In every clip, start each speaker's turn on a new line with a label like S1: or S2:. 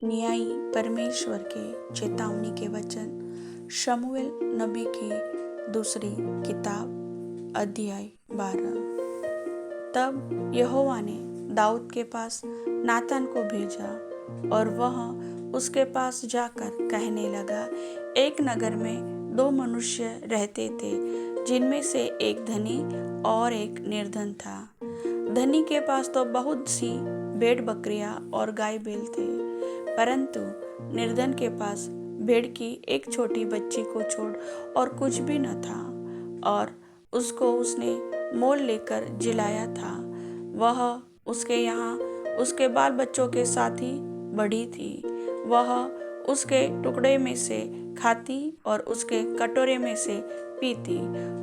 S1: न्यायी परमेश्वर के चेतावनी के वचन शमूएल नबी की दूसरी किताब अध्याय 12। तब यहोवा ने दाऊद के पास नातान को भेजा और वह उसके पास जाकर कहने लगा, एक नगर में दो मनुष्य रहते थे, जिनमें से एक धनी और एक निर्धन था। धनी के पास तो बहुत सी भेड़ बकरियां और गाय बैल थे, परंतु निर्धन के पास भेड़ की एक छोटी बच्ची को छोड़ और कुछ भी न था, और उसको उसने मोल लेकर जिलाया था। वह उसके यहाँ उसके बाल बच्चों के साथ ही बढ़ी थी। वह उसके टुकड़े में से खाती और उसके कटोरे में से पीती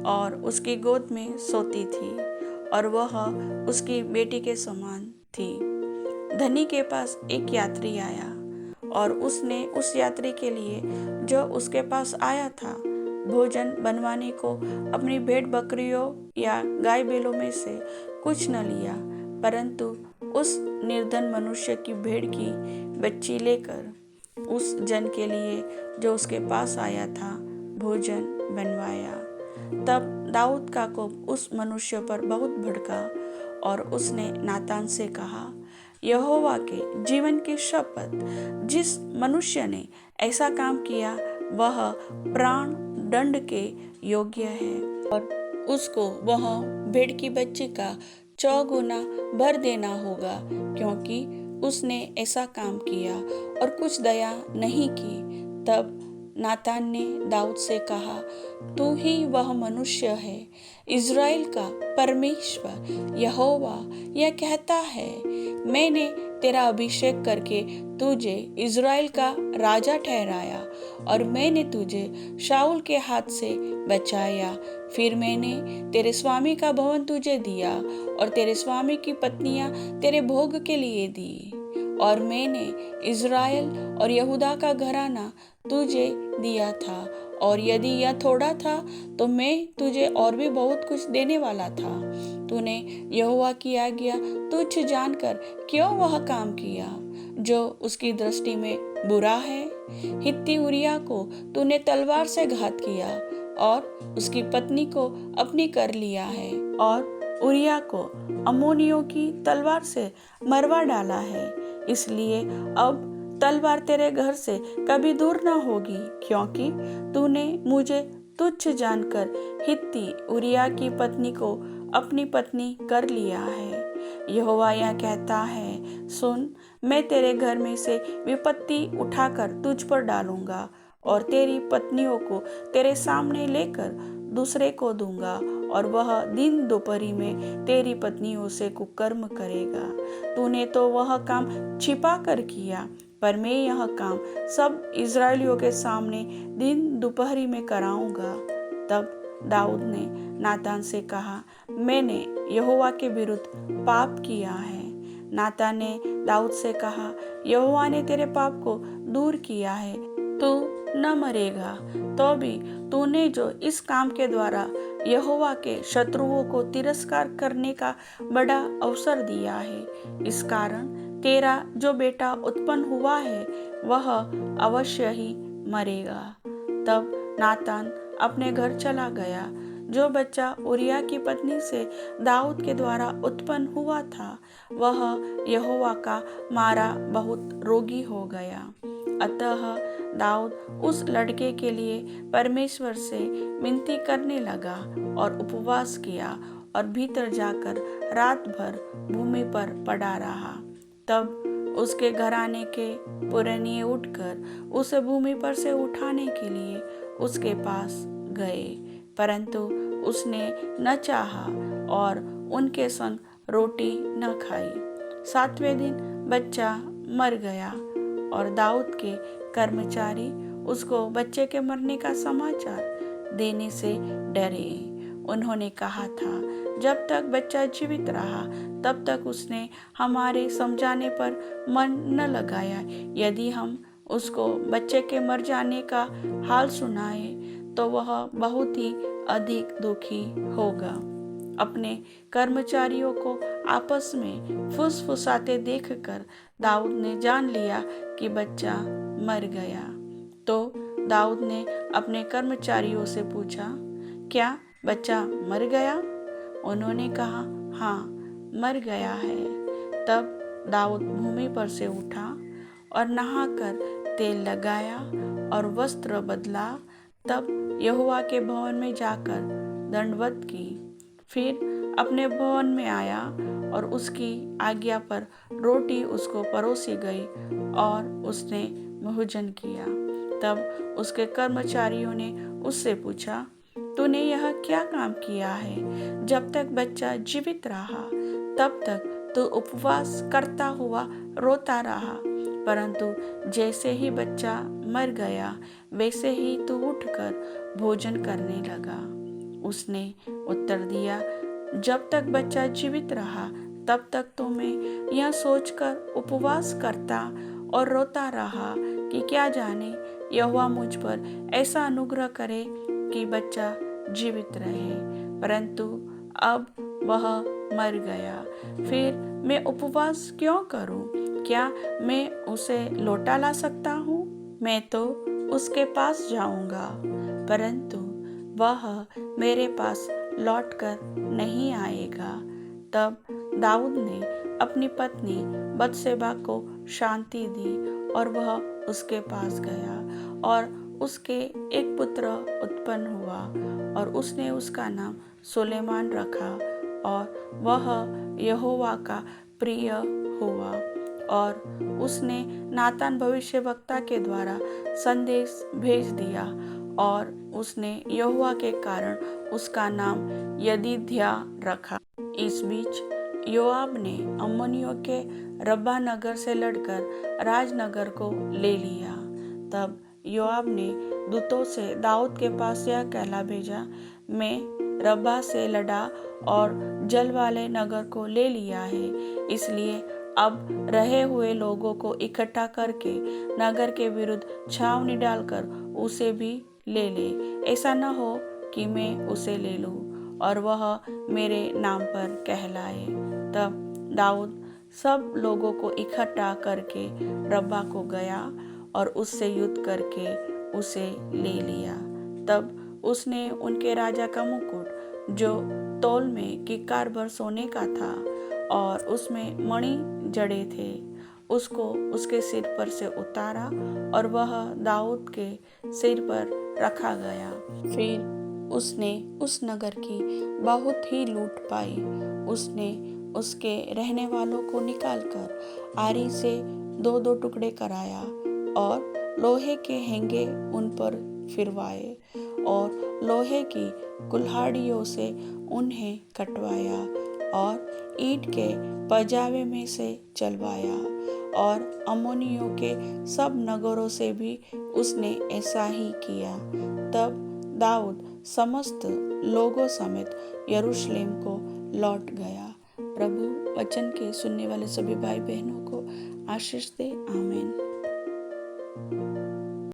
S1: और उसकी गोद में सोती थी, और वह उसकी बेटी के समान थी। धनी के पास एक यात्री आया और उसने उस यात्री के लिए, जो उसके पास आया था, भोजन बनवाने को अपनी भेड़ बकरियों या गाय बैलों में से कुछ न लिया, परंतु उस निर्धन मनुष्य की भेड़ की बच्ची लेकर उस जन के लिए, जो उसके पास आया था, भोजन बनवाया। तब दाऊद का कोप उस मनुष्य पर बहुत भड़का और उसने नातान से कहा, यहोवा के जीवन की शपथ, जिस मनुष्य ने ऐसा काम किया वह प्राण दंड के योग्य है, और उसको वह भेड़ की बच्ची का 4 गुना भर देना होगा, क्योंकि उसने ऐसा काम किया और कुछ दया नहीं की। तब नातान ने दाऊद से कहा, तू ही वह मनुष्य है। इज़राइल का परमेश्वर यहोवा यह कहता है, मैंने तेरा अभिषेक करके तुझे इज़राइल का राजा ठहराया, और मैंने तुझे शाऊल के हाथ से बचाया। फिर मैंने तेरे स्वामी का भवन तुझे दिया, और तेरे स्वामी की पत्नियां तेरे भोग के लिए दी, और मैंने इज़राइल और यहूदा का घराना तुझे दिया था, और यदि यह थोड़ा था तो मैं तुझे और भी बहुत कुछ देने वाला था। तूने यहोवा की आज्ञा तुच्छ जानकर क्यों वह काम किया, जो उसकी दृष्टि में बुरा है? हित्ती उरिया को तूने तलवार से घात किया और उसकी पत्नी को अपनी कर लिया है, और उरिया को अम्मोनियों की तलवार से मरवा डाला है। इसलिए अब तलवार तेरे घर से कभी दूर न होगी, क्योंकि तूने मुझे तुच्छ जानकर हित्ती उरिया की पत्नी को अपनी पत्नी कर लिया है। यहोवा यह कहता है, सुन, मैं तेरे घर में से विपत्ति उठाकर तुझ पर डालूंगा, और तेरी पत्नियों को तेरे सामने लेकर दूसरे को दूंगा, और वह दिन दोपहरी में तेरी पत्नियों से कुकर्म करेगा। तूने तो वह काम छिपा कर किया, पर मैं यह काम सब इज़राइलियों के सामने दिन दोपहरी में कराऊंगा। तब दाऊद ने नातान से कहा, मैंने यहोवा के विरुद्ध पाप किया है। नातान ने दाऊद से कहा, यहोवा ने तेरे पाप को दूर किया है, तू न मरेगा। तो भी तूने जो इस काम के द्वारा यहोवा के शत्रुओं को तिरस्कार करने का बड़ा अवसर दिया है, इस कारण तेरा जो बेटा उत्पन्न हुआ है वह अवश्य ही मरेगा। तब नातान अपने घर चला गया। जो बच्चा उरिया की पत्नी से दाऊद के द्वारा उत्पन्न हुआ था, वह यहोवा का मारा बहुत रोगी हो गया। अतः दाऊद उस लड़के के लिए परमेश्वर से विनती करने लगा और उपवास किया, और भीतर जाकर रात भर भूमि पर पड़ा रहा। तब उसके घराने के पुरनिये उठकर उसे भूमि पर से उठाने के लिए उसके पास गए, परंतु उसने न चाहा और उनके संग रोटी न खाई। 7वें दिन बच्चा मर गया, और दाऊद के कर्मचारी उसको बच्चे के मरने का समाचार देने से डरे। उन्होंने कहा था, जब तक बच्चा जीवित रहा तब तक उसने हमारे समझाने पर मन न लगाया। यदि हम उसको बच्चे के मर जाने का हाल सुनाए तो वह बहुत ही अधिक दुखी होगा। अपने कर्मचारियों को आपस में फुसफुसाते देखकर दाऊद ने जान लिया कि बच्चा मर गया, तो दाऊद ने अपने कर्मचारियों से पूछा, क्या बच्चा मर गया? उन्होंने कहा, हाँ, मर गया है। तब दाऊद भूमि पर से उठा और नहाकर तेल लगाया और वस्त्र बदला। तब यहोवा के भवन में जाकर दंडवत की। फिर अपने भवन में आया और उसकी आज्ञा पर रोटी उसको परोसी गई और उसने भोजन किया। तब उसके कर्मचारियों ने उससे पूछा, तूने यह क्या काम किया है? जब तक बच्चा जीवित रहा तब तक तू उपवास करता हुआ रोता रहा, परंतु जैसे ही बच्चा मर गया वैसे ही तू उठकर भोजन करने लगा। उसने उत्तर दिया, जब तक बच्चा जीवित रहा तब तक तो मैं यह सोचकर उपवास करता और रोता रहा कि क्या जाने यहोवा मुझ पर ऐसा अनुग्रह करे कि बच्चा जीवित रहे, परंतु अब वह मर गया। फिर मैं उपवास क्यों करूं? क्या मैं उसे लौटा ला सकता हूं? मैं तो उसके पास जाऊंगा, परंतु वह मेरे पास लौटकर नहीं आएगा। तब दाऊद ने अपनी पत्नी बत्शेबा को शांति दी और वह उसके पास गया और उसके एक पुत्र उत्पन्न हुआ और उसने उसका नाम सुलेमान रखा और वह यहोवा का प्रिय हुआ। और उसने नातान भविष्यवक्ता के द्वारा संदेश भेज दिया और उसने यहोवा के कारण उसका नाम यदीद्या रखा। इस बीच योआब ने अम्मोनियों के रब्बा नगर से लड़कर राजनगर को ले लिया। तब योआब ने दूतों से दाऊद के पास यह कहला भेजा, मैं रब्बा से लड़ा और जल वाले नगर को ले लिया है, इसलिए अब रहे हुए लोगों को इकट्ठा करके नगर के विरुद्ध छावनी डालकर उसे भी ले ले। ऐसा न हो कि मैं उसे ले लूं और वह मेरे नाम पर कहलाए। तब दाऊद सब लोगों को इकट्ठा करके रब्बा को गया और उससे युद्ध करके उसे ले लिया। तब उसने उनके राजा का मुकुट, जो तौल में किक्कार भर सोने का था और उसमें मणि जड़े थे, उसको उसके सिर पर से उतारा और वह दाऊद के सिर पर रखा गया। फिर उसने उस नगर की बहुत ही लूट पाई। उसने उसके रहने वालों को निकालकर आरी से दो दो टुकड़े कराया और लोहे के हेंगे उन पर फिरवाए और लोहे की कुल्हाड़ियों से उन्हें कटवाया और ईंट के पजावे में से चलवाया और अम्मोनियों के सब नगरों से भी उसने ऐसा ही किया। तब दाऊद समस्त लोगों समेत यरूशलेम को लौट गया। प्रभु वचन के सुनने वाले सभी भाई बहनों को आशीष दे। आमीन।